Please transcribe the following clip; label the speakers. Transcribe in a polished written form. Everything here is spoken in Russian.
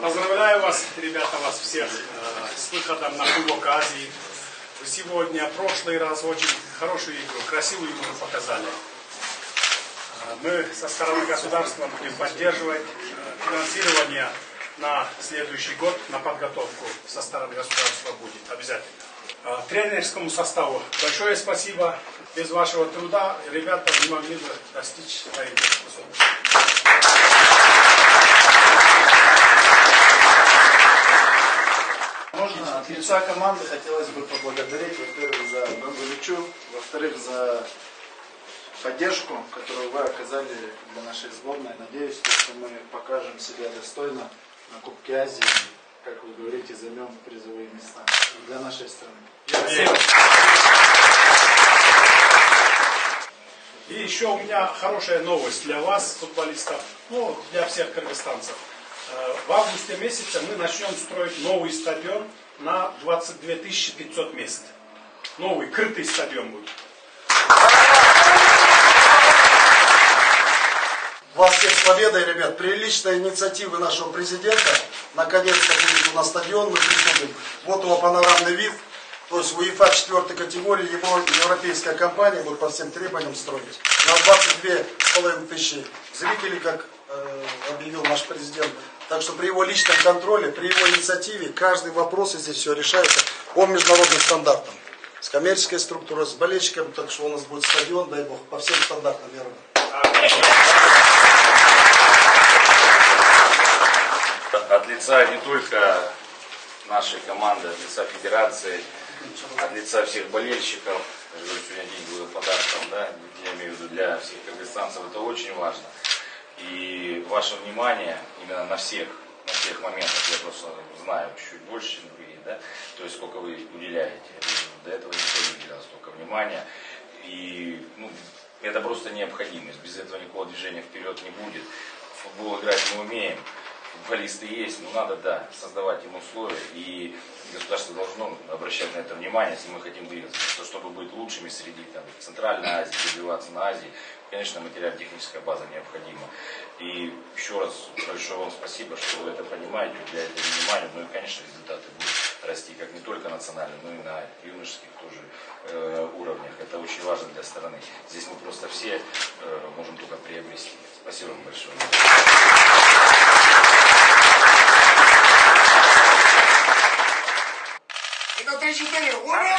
Speaker 1: Поздравляю вас, ребята, вас всех с выходом на Кубок Азии. Вы сегодня, прошлый раз, очень хорошую игру, красивую игру показали. Мы со стороны государства будем поддерживать финансирование на следующий год, на подготовку со стороны государства будет обязательно. Тренерскому составу большое спасибо. Без вашего труда ребята не могли бы достичь своих высот.
Speaker 2: Можно от лица команды хотелось бы поблагодарить, во-первых, за Бангуличу, во-вторых, за поддержку, которую вы оказали для нашей сборной. Надеюсь, что мы покажем себя достойно на Кубке Азии, как вы говорите, займем призовые места для нашей страны.
Speaker 1: И еще у меня хорошая новость для вас, футболистов, ну, для всех кыргызстанцев. В августе месяце мы начнем строить новый стадион на 22 500 мест. Новый, крытый стадион будет.
Speaker 3: Вас всех с победой, ребят. Приличная инициатива нашего президента. Наконец-то будет у нас стадион, мы приступим. Вот его панорамный вид. То есть УЕФА 4 категории, его европейская компания будет по всем требованиям строить. На 22,5 тысячи зрителей, как объявил наш президент. Так что при его личном контроле, при его инициативе, каждый вопрос здесь все решается по международным стандартам. С коммерческой структурой, с болельщиками, так что у нас будет стадион, дай бог, по всем стандартам мира.
Speaker 4: От лица не только нашей команды, от лица федерации, от лица всех болельщиков, я говорю, сегодня день был подарком, да, я имею в виду для всех кыргызстанцев, это очень важно. И ваше внимание именно на всех моментах, я просто знаю чуть больше, чем другие, да, то есть сколько вы уделяете, до этого никто не уделял столько внимания, и это просто необходимость, без этого никакого движения вперед не будет. В футбол играть мы умеем, футболисты есть, но надо, да, создавать им условия, и государство должно обращать на это внимание, если мы хотим двигаться, чтобы быть лучшими среди Центральной Азии, добиваться на Азии, конечно, материально-техническая база необходима. И еще раз большое вам спасибо, что вы это понимаете, уделяете внимание, ну и, конечно, результаты будут расти, как не только национальные, но и на юношеских тоже уровнях. Это очень важно для страны. Здесь мы просто все можем только приобрести. Спасибо вам большое.
Speaker 5: Это 3-4. Ура!